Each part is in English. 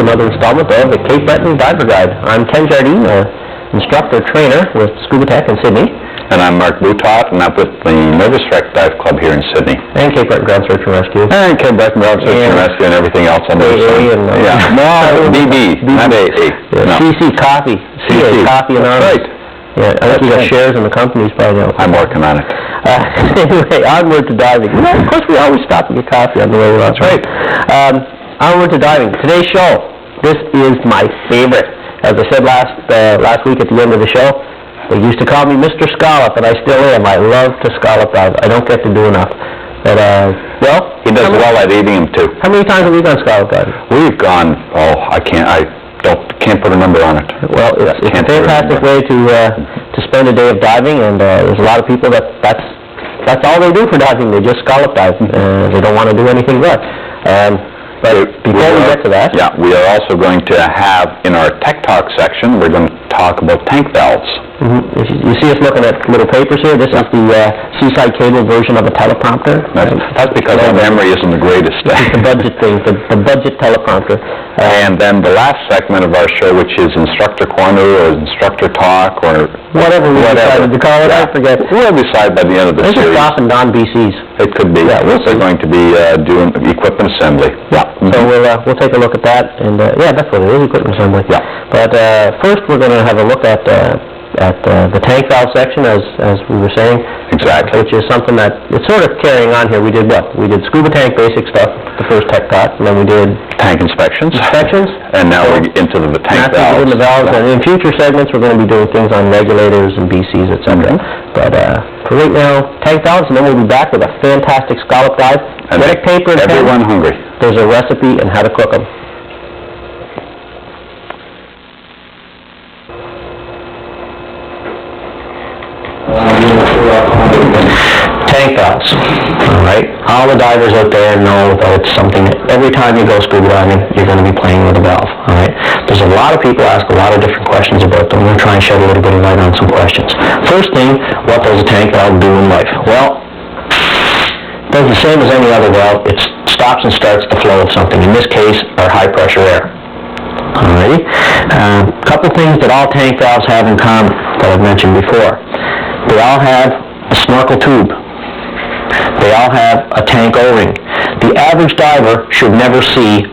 another installment of the Cape Breton Diver Guide. I'm Ken Jardine, instructor trainer with Scuba Tech in Sydney. And I'm Mark Boutot, and I'm with the Nervous Wreck Dive Club here in Sydney. And Cape Breton Ground Search and Rescue. And Cape Breton Ground Search and Rescue and everything else under the sun. And, yeah. No, BB, not AA. Yeah. No. CC Coffee. CC Coffee and Arms. Right. Yeah, I think you got shares in the companies by now. I'm working on it. Anyway, onward to diving. You know, of course, we always stop and get coffee on the way around. That's right. Onward to diving. Today's show, this is my favorite. As I said last week at the end of the show, they used to call me Mr. Scallop, and I still am. I love to scallop dive. I don't get to do enough. But, well... He does well at eating them, too. How many times have we gone scallop diving? We've gone, I can't put a number on it. Well, it's a fantastic way to spend a day of diving, and there's a lot of people that's all they do for diving. They just scallop dive. They don't want to do anything but. But before we get to that... Yeah, we are also going to have, in our Tech Talk section, we're going to talk about tank valves. Mm-hmm. You see us looking at little papers here. This is the Seaside Cable version of a teleprompter. That's because our memory isn't the greatest. It's the budget thing, the budget teleprompter. And then the last segment of our show, which is Instructor Corner or Instructor Talk or... Whatever we decided to call it, I forget. We'll decide by the end of the series. This is stopping non-BCs. It could be. Yeah, They're going to be doing equipment assembly. Yeah, so we'll take a look at that, and yeah, definitely, it is equipment assembly. Yeah. But first we're going to have a look at the tank valve section, as we were saying. Exactly. Which is something that, it's sort of carrying on here. We did what? We did scuba tank basic stuff, the first tech talk, and then we did... Tank inspections. And now we're into the tank valves. In the valves, and in future segments we're going to be doing things on regulators and BCs, etc. But for right now, tank valves, and then we'll be back with a fantastic scallop dive. And get a paper and everyone pen. Hungry. There's a recipe and how to cook them. Tank valves. Alright? All the divers out there know that it's something that every time you go scuba diving, you're going to be playing with a valve. Alright? There's a lot of people ask a lot of different questions about them. I'm going to try and shed a little bit of light on some questions. First thing, what does a tank valve do in life? Well, it does the same as any other valve. It stops and starts the flow of something. In this case, our high pressure air. Alrighty? A couple things that all tank valves have in common that I've mentioned before. They all have a snorkel tube. They all have a tank O-ring. The average diver should never see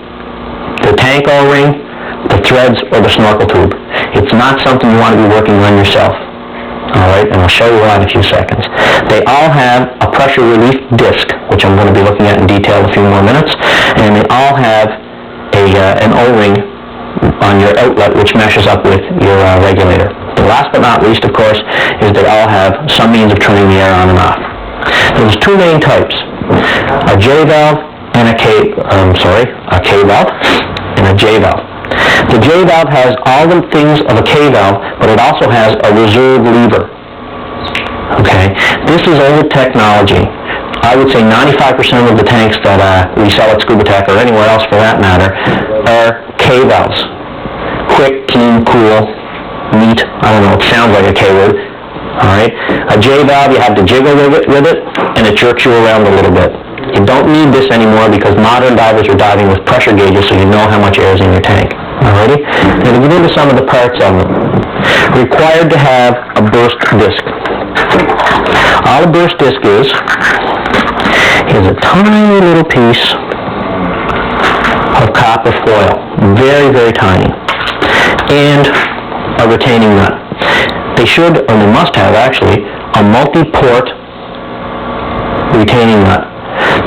the tank O-ring, the threads, or the snorkel tube. It's not something you want to be working on yourself. Alright, and I'll show you why in a few seconds. They all have a pressure relief disc, which I'm going to be looking at in detail in a few more minutes, and they all have an O-ring on your outlet, which meshes up with your regulator. The last but not least, of course, is they all have some means of turning the air on and off. There's two main types, a J valve and a K valve and a J valve. The J valve has all the things of a K valve, but it also has a reserve lever. Okay, this is old technology. I would say 95% of the tanks that we sell at Scuba Tech, or anywhere else for that matter, are K valves. Quick, clean, cool, neat. I don't know, it sounds like a K word. Alright? A J valve, you have to jiggle with it, and it jerks you around a little bit. You don't need this anymore because modern divers are diving with pressure gauges, so you know how much air is in your tank. Alrighty? Now to get into some of the parts of them. Required to have a burst disc. All a burst disc is a tiny little piece of copper foil. Very, very tiny. And a retaining nut. They should, or they must have actually, a multi-port retaining nut.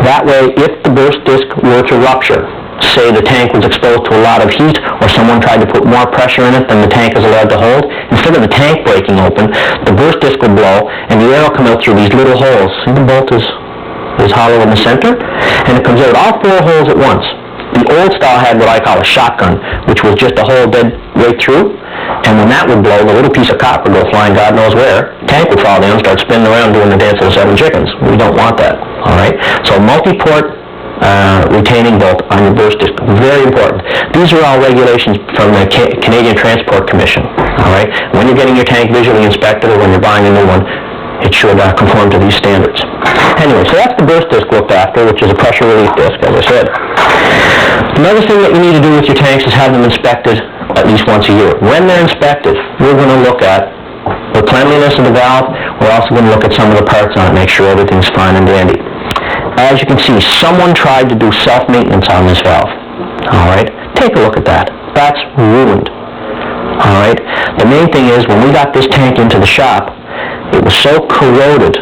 That way, if the burst disc were to rupture, say the tank was exposed to a lot of heat, or someone tried to put more pressure in it than the tank is allowed to hold, instead of the tank breaking open, the burst disc will blow, and the air will come out through these little holes. See, the bolt is hollow in the center, and it comes out all four holes at once. The old style had what I call a shotgun, which was just a hole dead right through, and when that would blow, the little piece of copper would go flying God knows where. The tank would fall down and start spinning around doing the dance of the seven chickens. We don't want that, alright? So multi-port retaining bolt on your burst disc, very important. These are all regulations from the Canadian Transport Commission, alright? When you're getting your tank visually inspected or when you're buying a new one, it should conform to these standards. Anyway, so that's the burst disc looked after, which is a pressure relief disc, as I said. Another thing that you need to do with your tanks is have them inspected at least once a year. When they're inspected, we're going to look at the cleanliness of the valve. We're also going to look at some of the parts on it, make sure everything's fine and dandy. As you can see, someone tried to do self-maintenance on this valve. All right? Take a look at that. That's ruined. All right? The main thing is, when we got this tank into the shop, it was so corroded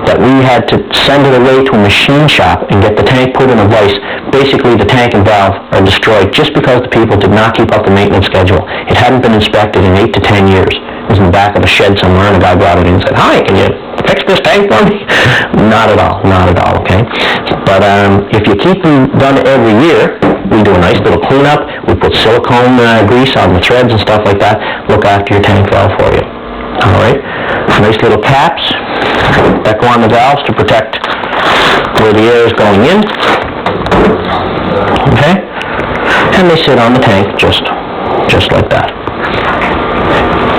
that we had to send it away to a machine shop and get the tank put in a vise. Basically, the tank and valve are destroyed just because the people did not keep up the maintenance schedule. It hadn't been inspected in 8 to 10 years. It was in the back of a shed somewhere, and a guy brought it in and said, "Hi, can you fix this tank for me?" Not at all, okay? But if you keep them done every year, we do a nice little cleanup. We put silicone grease on the threads and stuff like that. Look after your tank valve for you. All right? Nice little caps that go on the valves to protect where the air is going in. Okay? And they sit on the tank just like that.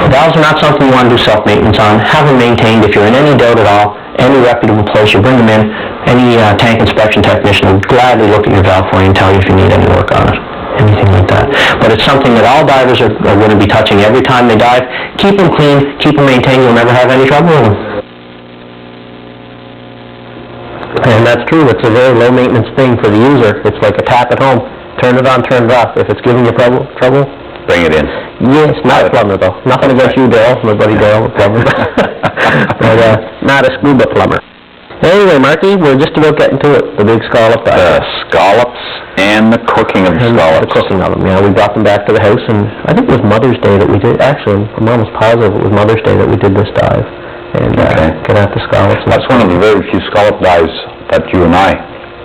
Valves are not something you want to do self-maintenance on. Have them maintained. If you're in any doubt at all, any reputable place, you bring them in. Any tank inspection technician will gladly look at your valve for you and tell you if you need any work on it. Anything like that. But it's something that all divers are going to be touching every time they dive. Keep them clean, keep them maintained, you'll never have any trouble with them. And that's true, it's a very low maintenance thing for the user. It's like a tap at home. Turn it on, turn it off. If it's giving you trouble, bring it in. Yes, not a plumber though. Nothing against you, Dale, my buddy Dale, a plumber. But not a scuba plumber. Anyway, Marky, we're just about getting to it, the big scallop dive. The scallops and the cooking of the scallops. The cooking of them, yeah. We brought them back to the house, and I think it was Mother's Day that we did, actually, I'm almost positive it was Mother's Day that we did this dive. And get at the scallops. That's one of the very few scallop dives that you and I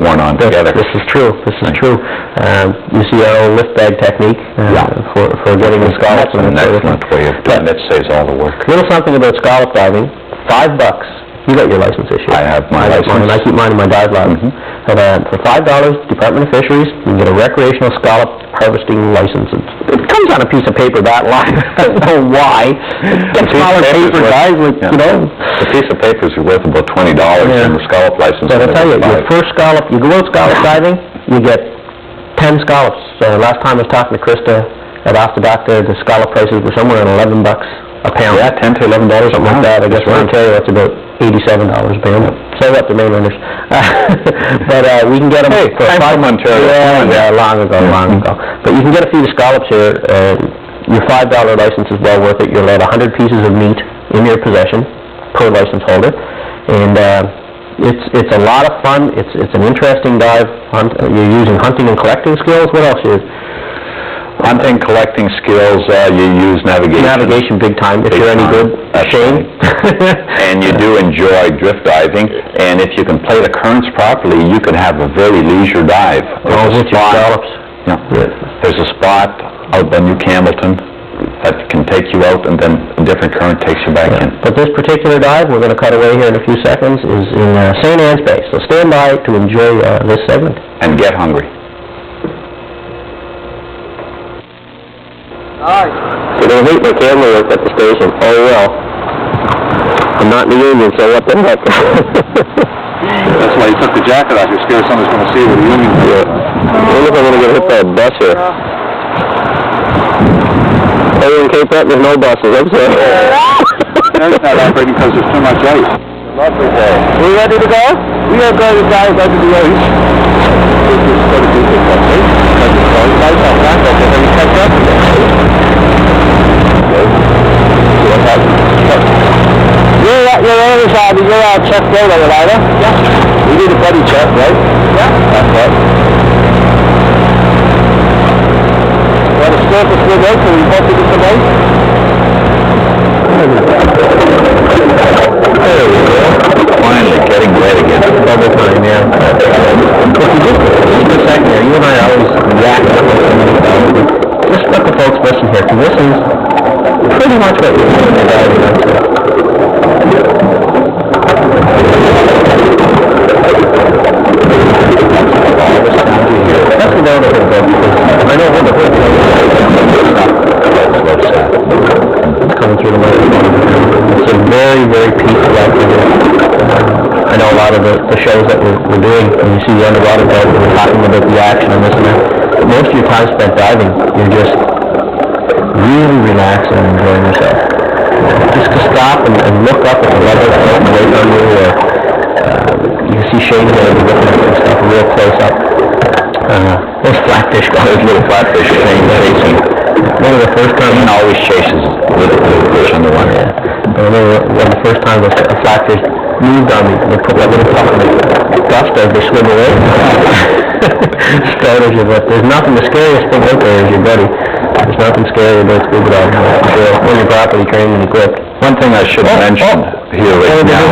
went on together. This is true. You see our old lift bag technique for getting the scallops. That's an excellent way of doing it. That saves all the work. Little something about scallop diving, $5. You got your license issue. I have my license. I keep mine in my dive log. But for $5, Department of Fisheries, you can get a recreational scallop harvesting license. It comes on a piece of paper that long. I don't know why. Get smaller paper, guys, you know. The piece of paper is worth about $20 in the scallop license. But I'll tell you, your first scallop, you go out scallop diving, you get 10 scallops. Last time I was talking to Krista at Off the Dock there, the scallop prices were somewhere around $11 a pound. Yeah, $10 to $11, something like that. I guess in Ontario that's about $87 a pound. So up to mainlanders. But we can get them for I'm from Ontario. Yeah, long ago. But you can get a feed of scallops here. Your $5 license is well worth it. You're allowed 100 pieces of meat in your possession per license holder. And it's a lot of fun. It's an interesting dive. You're using hunting and collecting skills. What else is Hunting, collecting skills, you use navigation. Navigation big time, if you're any good. Shane? And you do enjoy drift diving, and if you can play the currents properly, you can have a very leisure dive. With your scallops. Yeah. There's a spot out by New Campbellton that can take you out, and then a different current takes you back in. But this particular dive, we're going to cut away here in a few seconds, is in St. Anne's Bay. So stand by to enjoy this segment. And get hungry. So they hate my camera work at the station. Oh well. I'm not in the union, so what the heck? That's why you took the jacket off. You're scared someone's going to see what the union is. I wonder if I'm going to get hit by a bus here. Hey, in Cape Breton, there's no buses. I'm sorry. It's not operating because there's too much ice. Lovely day. We ready to go? We are going to dive under the ice. This is going to be a good day. Because it's going nice on that, but we're going to catch up again. You're on the side, you're all checked out on the ladder? Yeah. We did a buddy check, right? Yeah. That's right. Want to start the swim out so we both get some ice? There we go. Finally, getting wet again. Bubble time, yeah. Look, just a second here, you and I always react to this. Just let the folks listen here, because this is pretty much what you're doing in diving into. That's the down the hood, though, because I know when the hood it's coming through the microphone. It's a very, very peaceful I know a lot of the shows that we're doing, and you see the underwater dive, we're talking about the action and this and that. But most of your time spent diving, you're just really relaxing and enjoying yourself. Just to stop and look up at the level floating away from you, or you can see Shane there looking at some stuff real close up. Those flatfish, those little flatfish chasing. One of the first times... He always chases little fish on the water. Yeah. I remember one of the first times a flatfish moved on me, they put that little puff in the dust as they swim away. Startles you, but there's nothing, the scariest thing out there is your buddy. There's nothing scary about scuba diving. When you're properly trained and equipped. One thing I should mention here right now...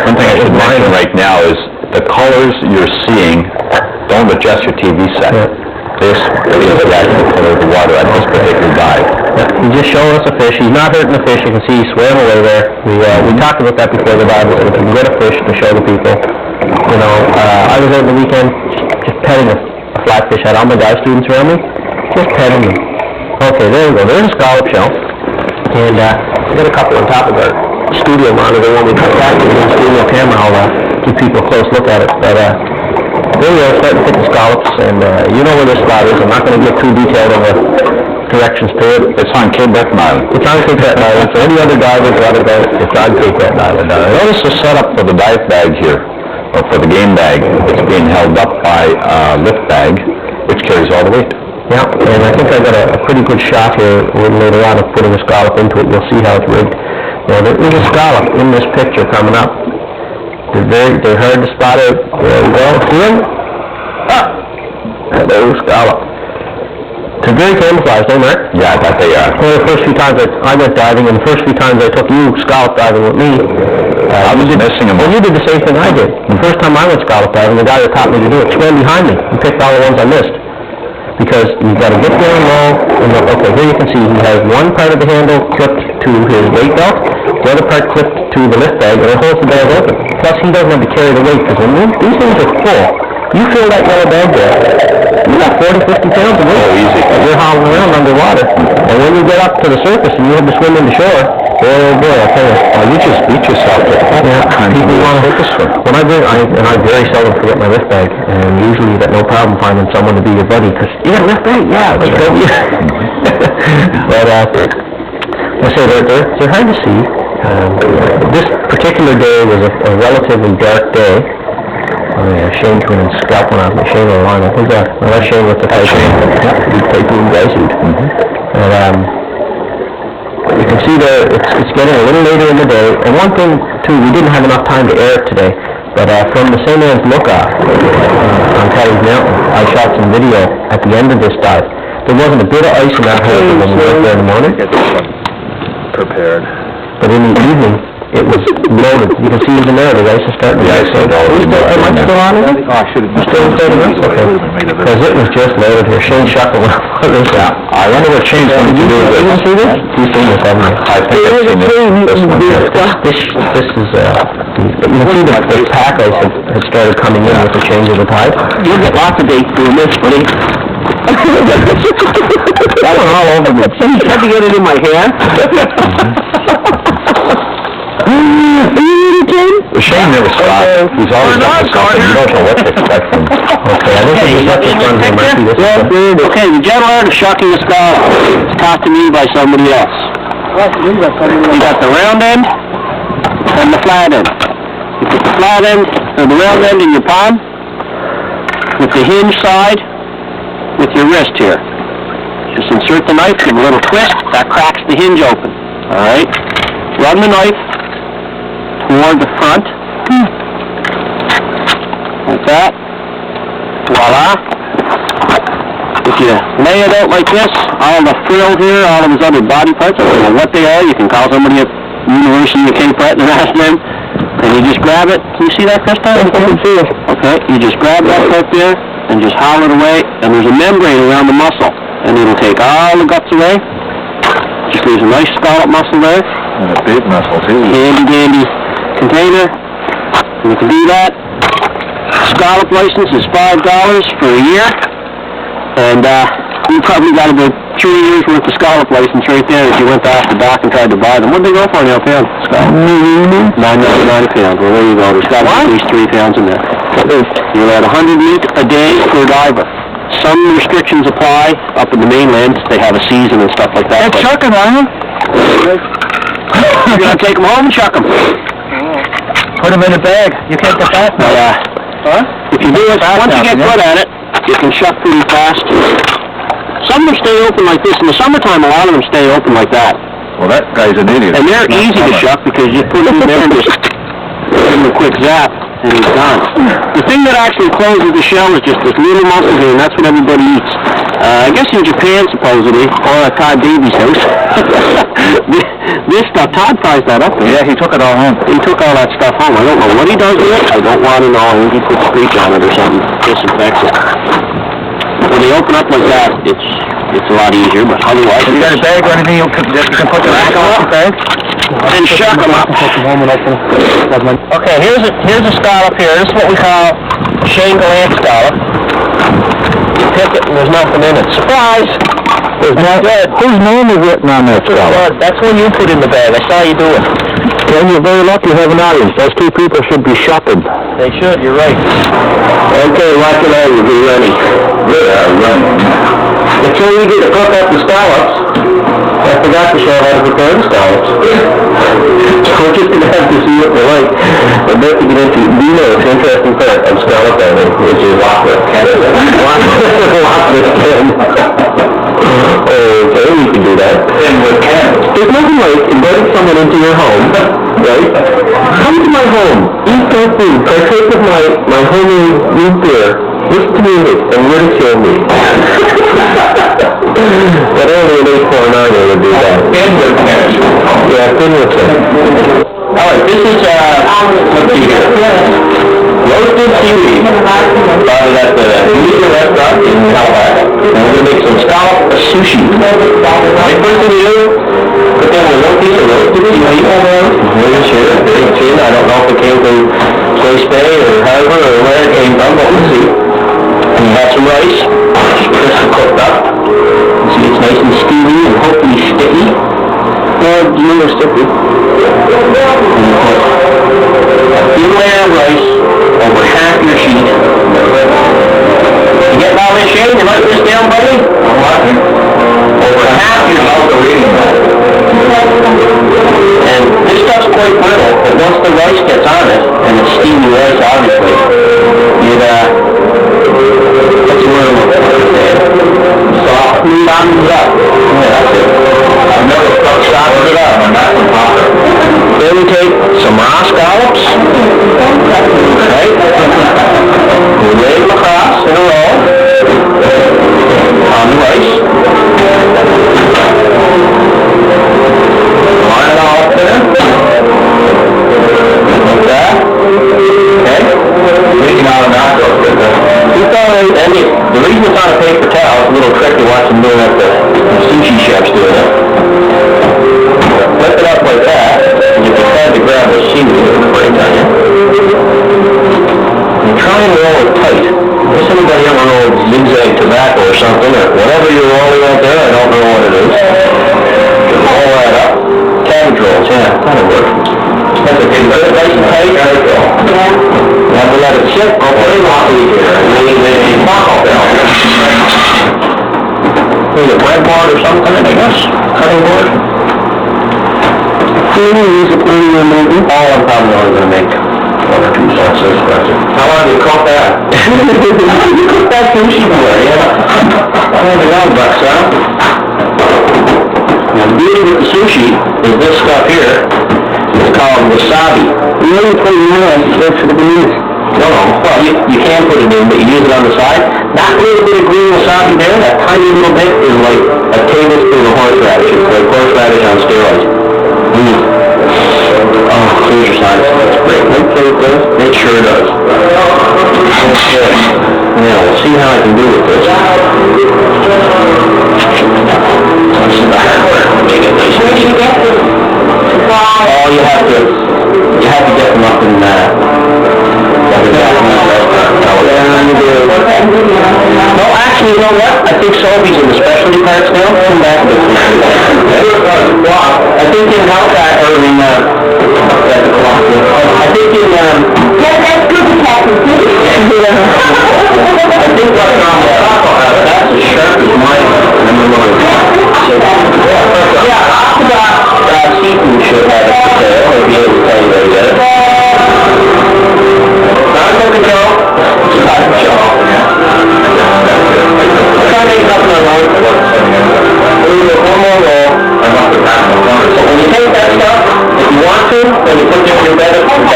One thing I should mention right now is the colors you're seeing, don't adjust your TV set. Yeah. This is the actual color of the water at this particular dive. Yeah, he's just showing us a fish. He's not hurting the fish. You can see he swam away there. We talked about that before the dive. So if you can get a fish to show the people. You know, I was out the weekend just petting a flatfish. I had all my dive students around me, just petting them. Okay, there we go. There's a scallop shell. And we got a couple on top of our studio monitor. When we cut back to the studio camera, I'll give people a close look at it. But there we are, starting to pick the scallops, and you know where this spot is. I'm not going to get too detailed on the directions to it. It's on Cape Breton Island. It's on Cape Breton Island. So any other divers out of it, it's on Cape Breton Island. Notice the setup for the dive bag here, or for the game bag. It's being held up by a lift bag, which carries all the weight. Yeah, and I think I got a pretty good shot here later on of putting a scallop into it. You'll see how it's rigged. Now, there is a scallop in this picture coming up. They're hard to spot out. There we go. See him? Ah! There's scallop. They're very camouflaged, eh, Mark? Yeah, I bet they are. Well, the first few times I went diving, and the first few times I took you scallop diving with me, I was missing them. Well, you did the same thing I did. The first time I went scallop diving, the guy that taught me to do it swam behind me and picked all the ones I missed. Because you've got to get down low, and look, okay, here you can see he has one part of the handle clipped to his weight belt, the other part clipped to the lift bag, and it holds the bag open. Plus, he doesn't have to carry the weight, because when these things are full, you fill that yellow bag there, you got 40, 50 pounds of weight. Oh, easy. That you're hauling around underwater. And when you get up to the surface and you have to swim into shore, oh boy, I'll tell you. You just beat yourself to all kinds of people want to surface swim. When I very seldom forget my lift bag, and usually you got no problem finding someone to be your buddy, because you got a lift bag? Yeah, let's go. But, I say they're hard to see. This particular day was a relatively dark day. Shane coming and scalping on me. Shane on the line. Who's that? Well, that's Shane with the Typhoon. Yeah, the Typhoon guy suit. And you can see there, it's getting a little later in the day. And one thing, too, we didn't have enough time to air it today, but from the St. Anne's Lookoff on Kelly's Mountain, I shot some video at the end of this dive. There wasn't a bit of ice in that hole when we went there in the morning. Get this one prepared. But in the evening, it was loaded. You can see even there, the ice is starting to ice is am I still on it? Oh, I should have been still starting it? Okay. Because it was just loaded here. Shane chuckled when I was out. I wonder what Shane's going to do with it. You didn't see this? You've seen this, haven't you? I think I've seen this one here. This is, you can see the pack ice had started coming in with the change of the tide. You'll get lots of dates doing this, buddy. That went all over me. I had to get it in my hair. Shane never stops. He's always up to something. You don't know what to expect from him. Okay, I think we just let this run here, Marky. This is Okay, the jet alert is shocking the scallop. It's taught to me by somebody else. You got the round end and the flat end. You put the flat end or the round end in your palm with the hinge side with your wrist here. Just insert the knife, give a little twist, that cracks the hinge open. Alright? Run the knife toward the front, like that, voila. If you lay it out like this, all the frill here, all of his other body parts, I don't know what they are, you can call somebody at University of Cape Breton and ask them, and you just grab it. Can you see that, Krista? I can see it. Okay, you just grab that part there, and just haul it away, and there's a membrane around the muscle, and it'll take all the guts away, just leaves a nice scallop muscle there. And a big muscle, too. Handy dandy container. And you can do that. Scallop license is $5 for a year. And You probably got about 3 years worth of scallop license right there if you went off the dock and tried to buy them. What did they go for in a pound? $9.99 a pound. Well, there you go. There's got at least 3 pounds in there. You're at 100 meat a day per diver. Some restrictions apply up in the mainland. They have a season and stuff like that. Hey, chuck 'em, aren't you? You're going to take them home and chuck them. Put them in a bag. You can't get that now. If you do it, once you get good at it, you can shuck pretty fast. Some of them stay open like this. In the summertime, a lot of them stay open like that. Well, that guy's an idiot. And they're easy to shuck because you put them in there and just give them a quick zap, and he's done. The thing that actually closes the shell is just this little muscle here, and that's what everybody eats. I guess in Japan, supposedly, or at Todd Davies' house. This stuff, Todd fries that up. Yeah, he took it all home. He took all that stuff home. I don't know what he does with it. I don't want to know. I think he puts bleach on it or something. Disinfects it. When they open up like that, it's a lot easier, but otherwise... You got a bag or anything you can put the back on the bag? And shuck them up. Okay, here's a scallop here. This is what we call Shangalant scallop. You pick it and there's nothing in it. Surprise! There's no dead. Whose name is written on that scallop? That's when you put in the bag. I saw you do it. Well, you're very lucky you have an audience. Those 2 people should be shucking. They should, you're right. Okay, watch it out. You'll be ready. Yeah, right. Until you get to cook up the scallops, I forgot to show how to prepare the scallops. So we're just going to have to see what they're like. We're about to get into, you know, it's an interesting part of scallop diving, which is lobster. Okay, we can do that. And with cans. There's nothing like inviting someone into your home, right? Come to my home, eat my food, partake of my homemade root beer, listen to music, and ridicule me. But only an 849 would do that. And with cans. Yeah, thin with it. Alright, this is, let's see here. Roasted seaweed, started at the New restaurant in Colorado. And we're going to make some scallop sushi. The first thing you do, put down a little piece of roasted seaweed. Very sure, very thin. I don't know if it came from Place Bay or Harbor or where it came from, but we'll see. And you have some rice, just crisp cooked up. You see it's nice and steamy and hopefully sticky. Well, you know sticky. And you put a thin layer of rice over half your sheet. You getting all this, Shane? You write this down, buddy? I'm watching. Over half your sheet. And this stuff's quite brittle, but once the rice gets on it, and it's steamy rice, obviously, it, what's the word I'm looking for there? Softens up. Yeah, that's it. I've never softens it up. I'm not from Popper. Then we take some raw scallops. Right? We lay them across in a row on the rice. Line it all up there. Like that. Okay? Making out of that, It's all right. And the reason it's on a paper towel is a little trick to watch them doing at the sushi chefs doing it. Flip it up like that, and you decide to grab the seaweed with the break on you. And try and roll it tight. Does anybody ever roll zigzag tobacco or something, or whatever you're rolling out there? I don't know what it is. Just roll that up. Cabbage rolls, yeah, that'll work. That's okay, put it nice and tight. There we go. You have to let it sit. Okay, wobbly here. Maybe taco bell. Maybe a breadboard or something, I guess. Cutting board. Use it when you're moving. All I'm probably only going to make 1 or 2 sauces. How long do you cook that? How do you cook that sushi for? Yeah. I don't know, but now the beauty with the sushi is this stuff here. It's called wasabi. You know you put it in there, it's for the greens. No, well, you can put it in, but you use it on the side. That little bit of green wasabi there, that tiny little bit, is like a tablespoon of horseradish. It's like horseradish on steroids. Oh, here's your size. That's great. It sure does. Okay. Now, we'll see how I can do with this. This is the hard part. Make it nice and easy. Oh, you have to get them up in no, actually, you know what? I think Sobeys in the specialty parts now? Come back. I think in Halifax, or in, at the clock, I think in, Yeah, that's good to have to see. I think what's on the top of that, that's as sharp as mine. Yeah, Octodot Seafood should have it for sale, or be able to tell you where to get it. Not a cookie Joe. It's not a Joe. I'm trying to make nothing alone. One more roll. So when you take that stuff, if you want to, when you put it in your bed at home,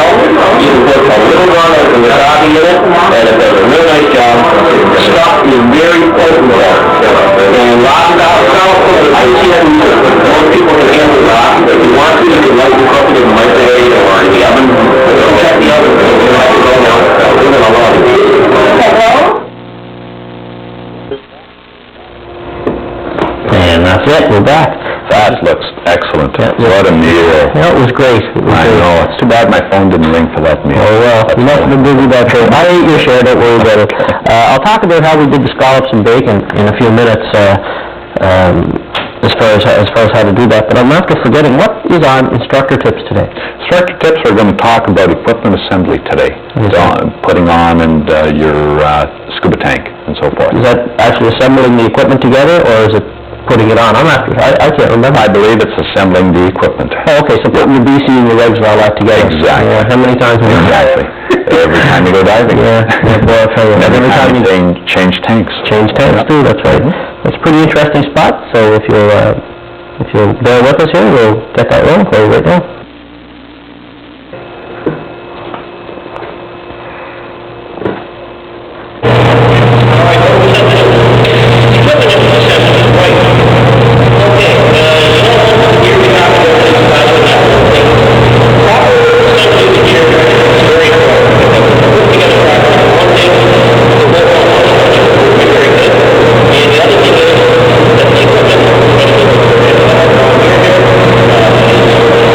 you can put a little run of the wasabi in it, and it does a real nice job. The stuff is very potent there. And rotten out, I see that most people can handle rotten, but if you want to, you can let it cook it in the microwave or in the oven. Check the oven, so you don't have to go now. Leave it alone. And that's it, we're back. That looks excellent. What a meal. Yeah, it was great. I know, it's too bad my phone didn't ring for that meal. Oh, well, you must have been busy that day. I ate your share, don't worry about it. I'll talk about how we did the scallops and bacon in a few minutes, as far as how to do that, but I'm after forgetting, what is on instructor tips today? Instructor tips, we're going to talk about equipment assembly today. Putting on and your scuba tank and so forth. Is that actually assembling the equipment together, or is it putting it on? I can't remember. I believe it's assembling the equipment. Oh, okay, so putting the BC and the regs and all that together. Exactly. Yeah, how many times have you done that? Exactly. Every time you go diving. Yeah, boy, I'll tell you. Every time you change tanks. Change tanks too, that's right. It's a pretty interesting spot, so if you'll bear with us here, we'll get that rolling for you right now.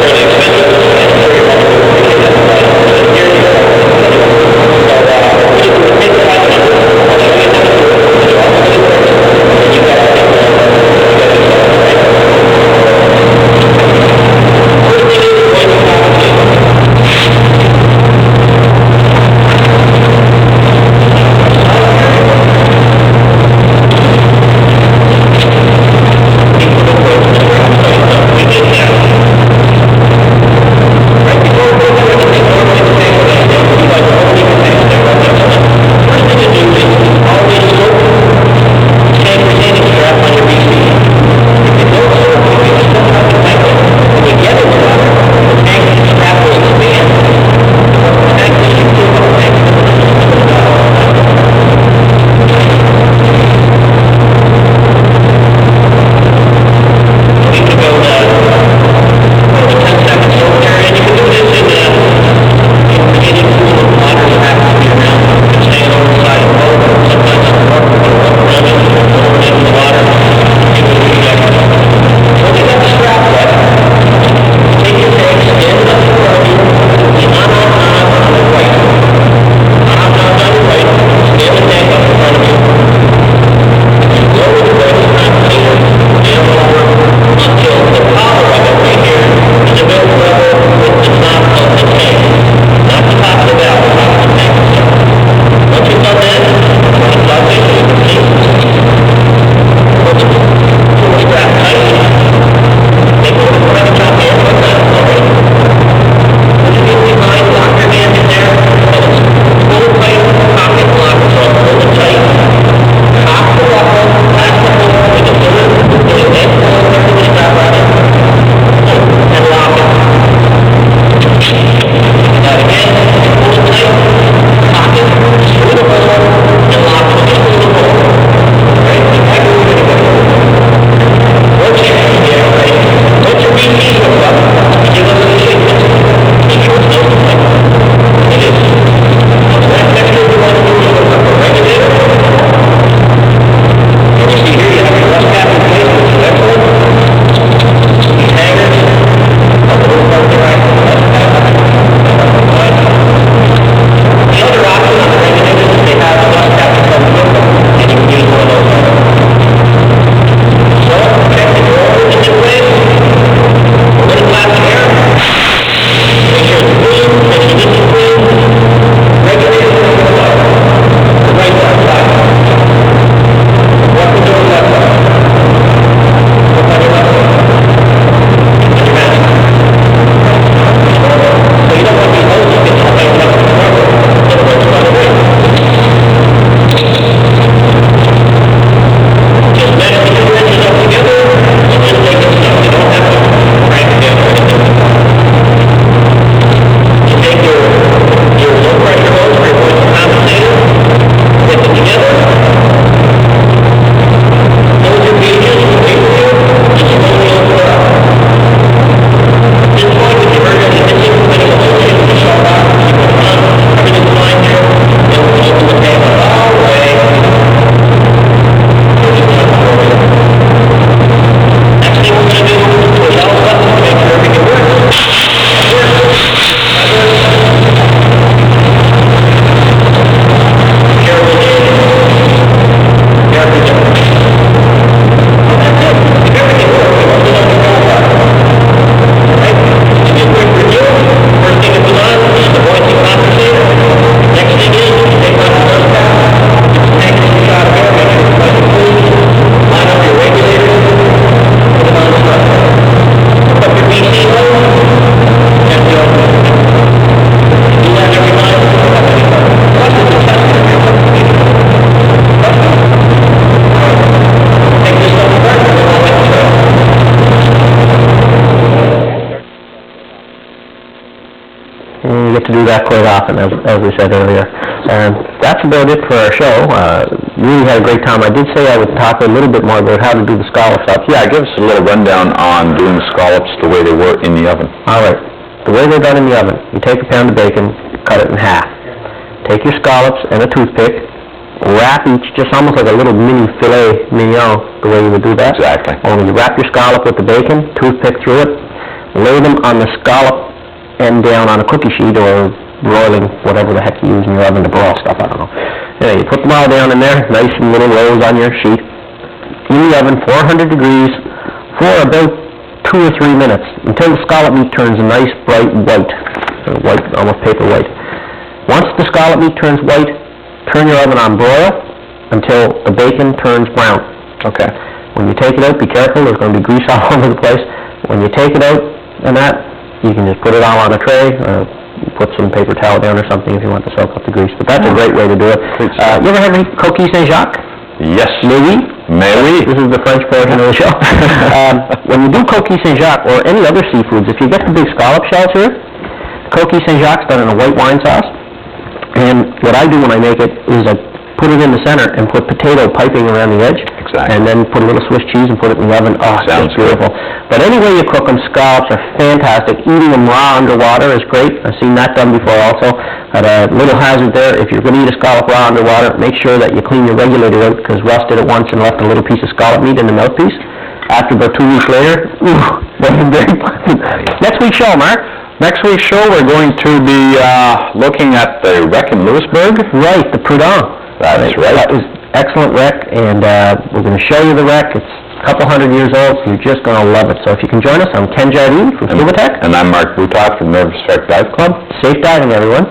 Fairly And you get to do that quite often, as we said earlier. And that's about it for our show. Really had a great time. I did say I would talk a little bit more about how to do the scallops up. Yeah, give us a little rundown on doing the scallops the way they were in the oven. All right. The way they're done in the oven, you take a pound of bacon, cut it in half. Take your scallops and a toothpick, wrap each, just almost like a little mini filet mignon, the way you would do that. Exactly. Only you wrap your scallop with the bacon, toothpick through it, lay them on the scallop end down on a cookie sheet or broiling, whatever the heck you use in your oven to broil stuff, I don't know. Anyway, you put them all down in there, nice and little rolls on your sheet. In the oven, 400 degrees, for about 2 or 3 minutes, until the scallop meat turns a nice bright white, almost paper white. Once the scallop meat turns white, turn your oven on broil until the bacon turns brown. Okay. When you take it out, be careful, there's going to be grease all over the place. When you take it out and that, you can just put it all on a tray, put some paper towel down or something if you want to soak up the grease. But that's a great way to do it. You ever have any coquille Saint-Jacques? Yes. Maybe? Maybe. This is the French portion of the show. When you do coquille Saint-Jacques or any other seafoods, if you get the big scallop shells here, coquille Saint-Jacques done in a white wine sauce. And what I do when I make it is I put it in the center and put potato piping around the edge. Exactly. And then put a little Swiss cheese and put it in the oven. Oh, Sounds it's beautiful. But any way you cook them, scallops are fantastic. Eating them raw underwater is great. I've seen that done before also. At a little hazard there, if you're going to eat a scallop raw underwater, make sure that you clean your regulator out, because Russ did it once and left a little piece of scallop meat in the mouthpiece. After about 2 weeks later, wasn't very pleasant. Next week's show, Mark. Next week's show, we're going to be looking at the wreck in Lewisburg. Right, the Prud'homme. That's right. That was excellent wreck, and we're going to show you the wreck. It's a couple 100 years old, so you're just going to love it. So if you can join us, I'm Ken Jardine from Scuba Tech. And I'm Mark Butok from Nervous Wreck Dive Club. Safe diving, everyone.